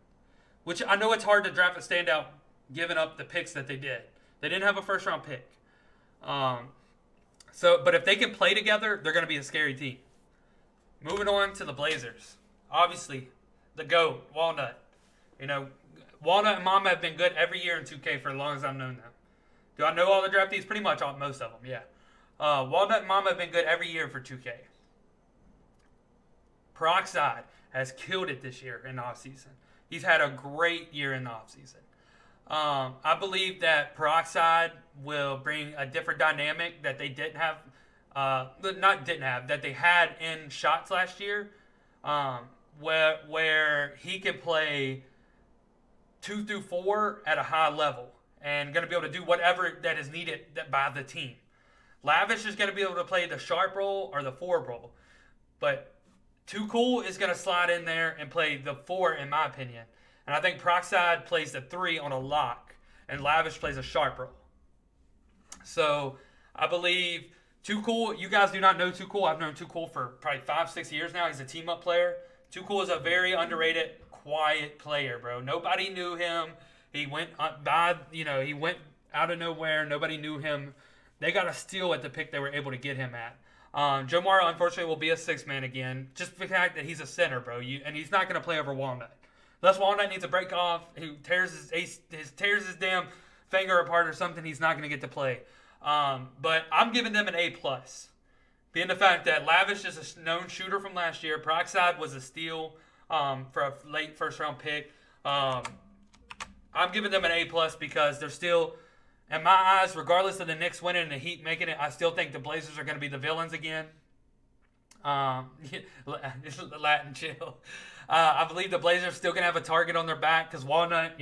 [SPEAKER 1] which I know it's hard to draft a standout given up the picks that they did. They didn't have a first round pick. But if they can play together, they're going to be a scary team. Moving on to the Blazers. Obviously, the GOAT, Walnut. Walnut and Mama have been good every year in 2K for as long as I've known them. Do I know all the draftees? Pretty much most of them, yeah. Walnut and Mama have been good every year for 2K. Peroxide has killed it this year in the offseason. He's had a great year in the offseason. I believe that Peroxide will bring a different dynamic that they didn't have, that they had in shots last year, where he can play 2 through 4 at a high level and going to be able to do whatever that is needed by the team. Lavish is going to be able to play the sharp role or the 4 role, but Too Cool is going to slide in there and play the 4 in my opinion. And I think Peroxide plays the 3 on a lock and Lavish plays a sharp role. So I believe Too Cool, you guys do not know Too Cool. I've known Too Cool for probably 5-6 years now. He's a team-up player. Too Cool is a very underrated, quiet player, bro. Nobody knew him. He went he went out of nowhere. Nobody knew him. They got a steal at the pick they were able to get him at. Joe Morrow, unfortunately, will be a 6th man again. Just the fact that he's a center, bro. And he's not going to play over Walnut. Unless Walnut needs a break off, he tears his damn finger apart or something, he's not going to get to play. But I'm giving them an A+. Being the fact that Lavish is a known shooter from last year. Peroxide was a steal for a late first-round pick. I'm giving them an A+ because they're still, in my eyes, regardless of the Knicks winning and the Heat making it, I still think the Blazers are going to be the villains again. Latin chill. I believe the Blazers are still going to have a target on their back because Walnut,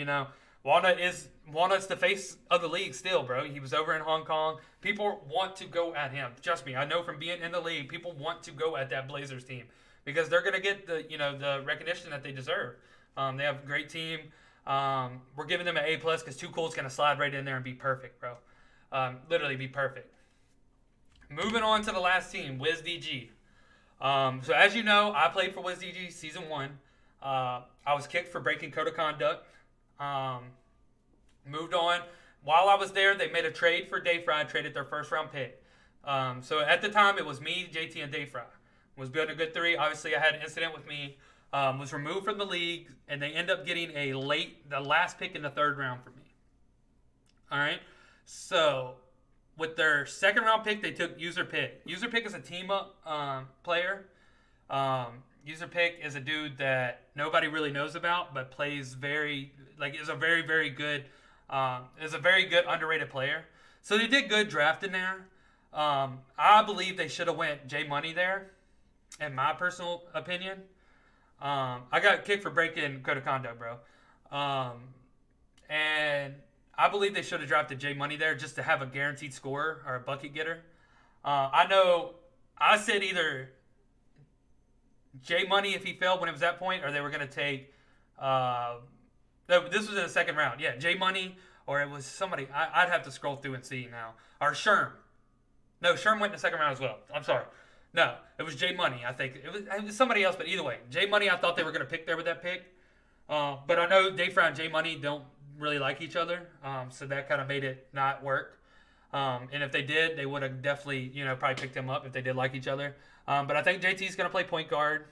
[SPEAKER 1] Walnut's the face of the league still, bro. He was over in Hong Kong. People want to go at him. Trust me, I know from being in the league, people want to go at that Blazers team because they're going to get the recognition that they deserve. They have a great team. We're giving them an A+ because Too Cool's going to slide right in there and be perfect, bro. Literally be perfect. Moving on to the last team, WizDG. So as you know, I played for WizDG Season 1. I was kicked for breaking code of conduct. Moved on. While I was there, they made a trade for Dave Fry, traded their first round pick. So at the time, it was me, JT, and Dave Fry. Was building a good three. Obviously, I had an incident with me. Was removed from the league, and they end up getting the last pick in the 3rd round for me. All right. So with their 2nd round pick, they took User Pick. User Pick is a team up player. User Pick is a dude that nobody really knows about, but plays is a very, very good, is a very good underrated player. So they did good drafting there. I believe they should have went J Money there, in my personal opinion. I got kicked for breaking code of conduct, bro. And I believe they should have drafted J Money there just to have a guaranteed scorer or a bucket getter. I know I said either J Money if he failed when it was that point, or they were going to take. This was in the 2nd round. Yeah, J Money, or it was somebody. I'd have to scroll through and see now. Or Sherm. No, Sherm went in the 2nd round as well. I'm sorry. No, it was J Money. I think it was somebody else, but either way, J Money. I thought they were going to pick there with that pick. But I know Dave Fry and J Money don't really like each other, so that kind of made it not work. And if they did, they would have definitely, probably picked him up if they did like each other. But I think JT's going to play point guard.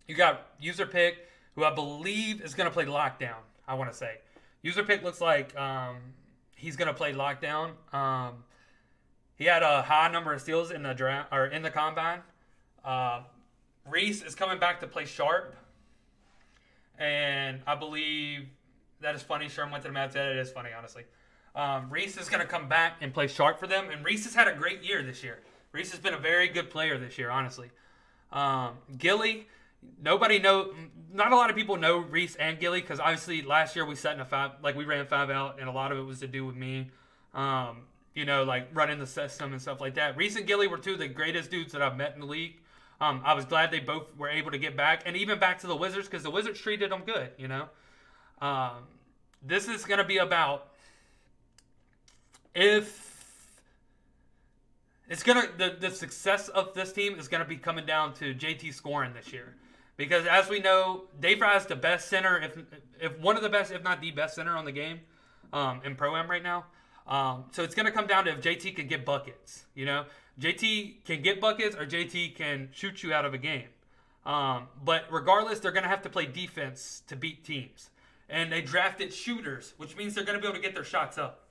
[SPEAKER 1] You got User Pick, who I believe is going to play lockdown, I want to say. User Pick looks like he's going to play lockdown. He had a high number of steals in the draft or in the combine. Reese is coming back to play sharp. And I believe that is funny. Sherm went to the Mavs. That is funny, honestly. Reese is going to come back and play sharp for them. And Reese has had a great year this year. Reese has been a very good player this year, honestly. Gilly, not a lot of people know Reese and Gilly because obviously last year we sat in a 5, we ran 5 out, and a lot of it was to do with me, running the system and stuff like that. Reese and Gilly were 2 of the greatest dudes that I've met in the league. I was glad they both were able to get back, and even back to the Wizards because the Wizards treated them good, This is going to be about the success of this team is going to be coming down to JT scoring this year. Because as we know, Dave Fry is the best center, if one of the best, if not the best center on the game in Pro-Am right now. So it's going to come down to if JT can get buckets, JT can get buckets or JT can shoot you out of a game. But regardless, they're going to have to play defense to beat teams. And they drafted shooters, which means they're going to be able to get their shots up.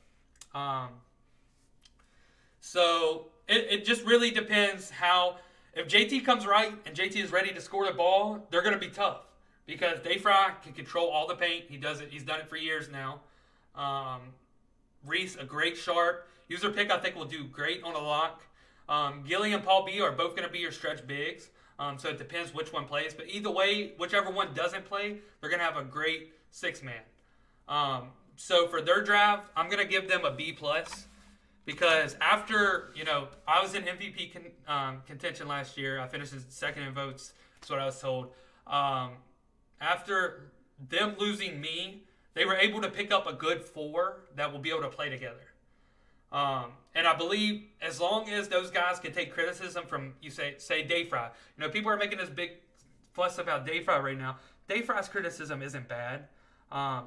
[SPEAKER 1] So it just really depends how. If JT comes right and JT is ready to score the ball, they're going to be tough because Dave Fry can control all the paint. He does it. He's done it for years now. Reese, a great sharp. User Pick, I think, will do great on a lock. Gilly and Paul B are both going to be your stretch bigs. So it depends which one plays. But either way, whichever one doesn't play, they're going to have a great 6-man. So for their draft, I'm going to give them a B+. Because after, I was in MVP contention last year. I finished 2nd in votes. That's what I was told. After them losing me, they were able to pick up a good 4 that will be able to play together. And I believe as long as those guys can take criticism from, say Dave Fry. People are making this big fuss about Dave Fry right now. Dave Fry's criticism isn't bad.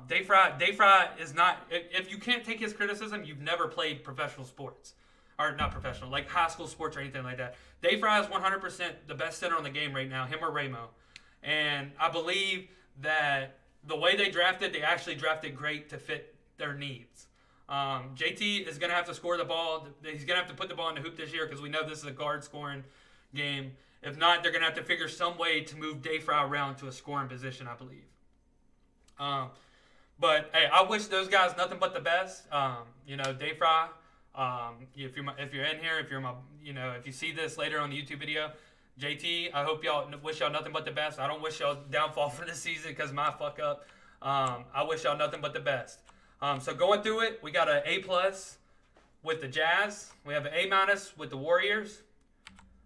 [SPEAKER 1] Dave Fry is not. If you can't take his criticism, you've never played professional sports, or not professional, like high school sports or anything like that. Dave Fry is 100% the best center on the game right now, him or Ramo. And I believe that the way they drafted, they actually drafted great to fit their needs. JT is going to have to score the ball. He's going to have to put the ball in the hoop this year because we know this is a guard scoring game. If not, they're going to have to figure some way to move Dave Fry around to a scoring position, I believe. But hey, I wish those guys nothing but the best. Dave Fry. If you're in here, if you see this later on the YouTube video, JT, I hope wish y'all nothing but the best. I don't wish y'all downfall for this season because my fuck up. I wish y'all nothing but the best. So going through it, we got an A+ with the Jazz. We have an A- with the Warriors.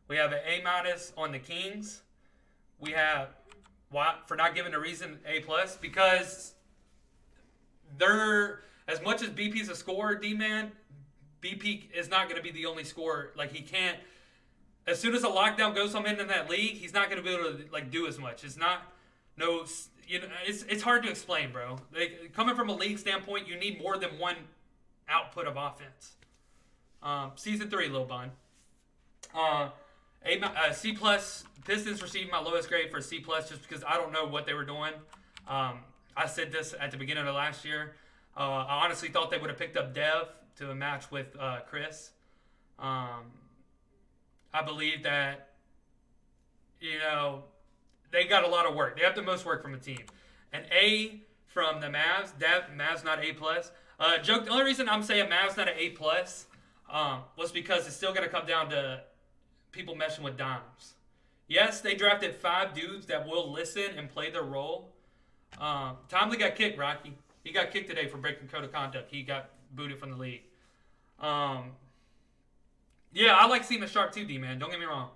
[SPEAKER 1] We have an A- on the Kings. We have. Why? For not giving a reason A+, because they're, as much as BP's a scorer, D-man, BP is not going to be the only scorer. He can't, as soon as a lockdown goes him in that league, he's not going to be able to, do as much. It's not, no, it's hard to explain, bro. Like, coming from a league standpoint, you need more than one output of offense. Season 3, Lil Bun. C plus. Pistons received my lowest grade for C plus just because I don't know what they were doing. I said this at the beginning of last year. I honestly thought they would have picked up Dev to a match with Chris. I believe that, they got a lot of work. They have the most work from a team. An A from the Mavs. Mavs not A plus. Joke. The only reason I'm saying Mavs not an A plus was because it's still going to come down to people messing with dimes. Yes, they drafted 5 dudes that will listen and play their role. Tomlin got kicked, Rocky. He got kicked today for breaking code of conduct. He got booted from the league. Yeah, I like Seaman Sharp too, D-man. Don't get me wrong.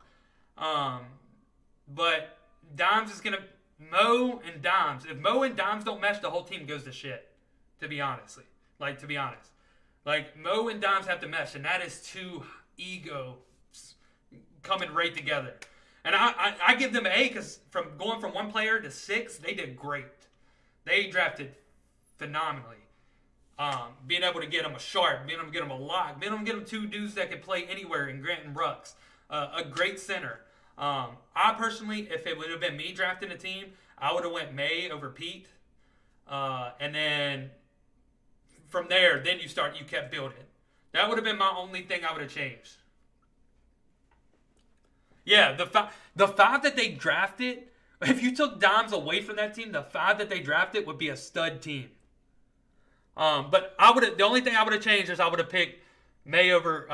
[SPEAKER 1] But Dimes is going to... Mo and Dimes. If Mo and Dimes don't mesh, the whole team goes to shit. To be honest. Like, Mo and Dimes have to mesh, and that is 2 egos coming right together. And I give them an A because from going from 1 player to 6, they did great. They drafted phenomenally. Being able to get them a Sharp, being able to get them a Lock, being able to get them 2 dudes that can play anywhere in Grant and Brooks. A great center. I personally, if it would have been me drafting a team, I would have went May over Pete. And then from there, then you kept building. That would have been my only thing I would have changed. Yeah, the 5 that they drafted, if you took Dimes away from that team, the 5 that they drafted would be a stud team. But the only thing I would have changed is I would have picked May over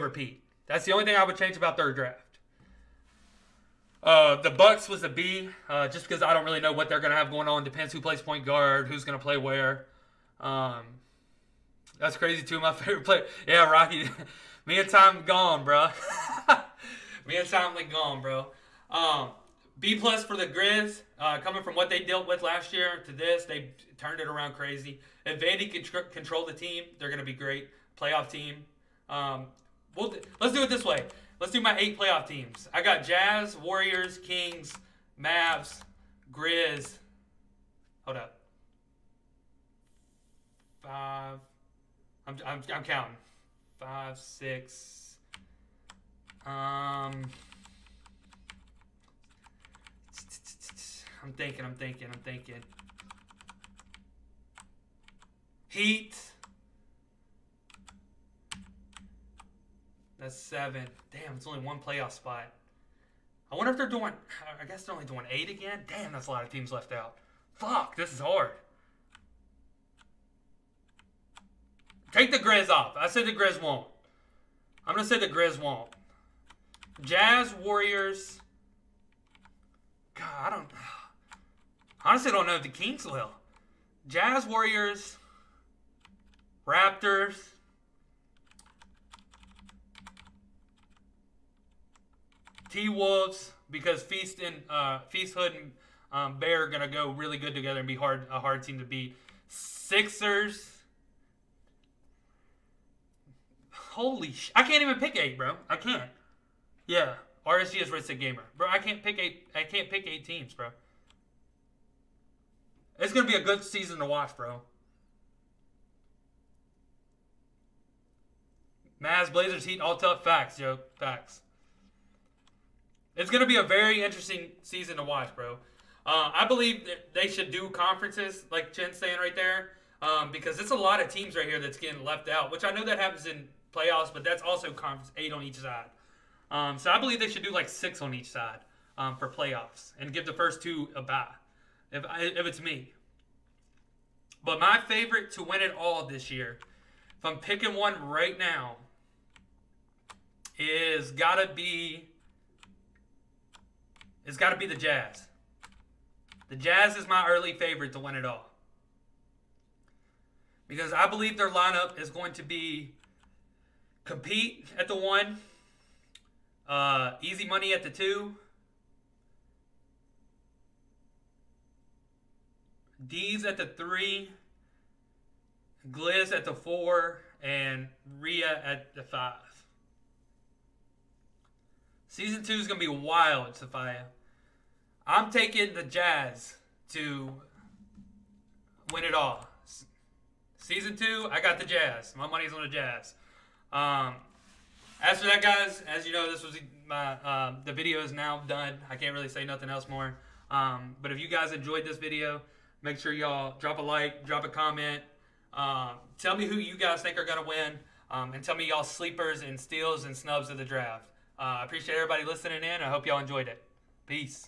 [SPEAKER 1] Pete. That's the only thing I would change about their draft. The Bucks was a B, just because I don't really know what they're going to have going on. Depends who plays point guard, who's going to play where. That's crazy too. My favorite player. Yeah, Rocky. Me and Tom gone, bro. Me and Tom gone, bro. B plus for the Grizz. Coming from what they dealt with last year to this, they turned it around crazy. If Vandy can control the team, they're going to be great. Playoff team. Let's do it this way. Let's do my 8 playoff teams. I got Jazz, Warriors, Kings, Mavs, Grizz. Hold up. 5. I'm counting. 5, 6. I'm thinking. Heat. That's 7. Damn, it's only 1 playoff spot. I wonder if they're doing... I guess they're only doing 8 again? Damn, that's a lot of teams left out. Fuck, this is hard. Take the Grizz off. I said the Grizz won't. I'm going to say the Grizz won't. Jazz, Warriors... God, I don't... Honestly, I don't know if the Kings will. Jazz, Warriors... Raptors... T-Wolves, because Feast, Hood, and Bear are going to go really good together and be a hard team to beat. Sixers. Holy sh... I can't even pick 8, bro. I can't. Yeah. RSG is Ritz Gamer. Bro, I can't pick 8. I can't pick 8 teams, bro. It's going to be a good season to watch, bro. Mavs, Blazers, Heat, all tough. Facts, yo. Facts. It's going to be a very interesting season to watch, bro. I believe that they should do conferences, like Chen's saying right there, because it's a lot of teams right here that's getting left out, which I know that happens in playoffs, but that's also conference 8 on each side. So I believe they should do like 6 on each side for playoffs and give the first 2 a bye, if it's me. But my favorite to win it all this year, if I'm picking one right now, is gotta be the Jazz. The Jazz is my early favorite to win it all. Because I believe their lineup is going to be compete at the 1, easy money at the 2, D's at the 3, Gliz at the 4, and Rhea at the 5. Season 2 is going to be wild, Sophia. I'm taking the Jazz to win it all. Season 2, I got the Jazz. My money's on the Jazz. As for that, guys, as you know, this was my the video is now done. I can't really say nothing else more. But if you guys enjoyed this video, make sure y'all drop a like, drop a comment. Tell me who you guys think are going to win. And tell me y'all sleepers and steals and snubs of the draft. I appreciate everybody listening in. I hope y'all enjoyed it. Peace.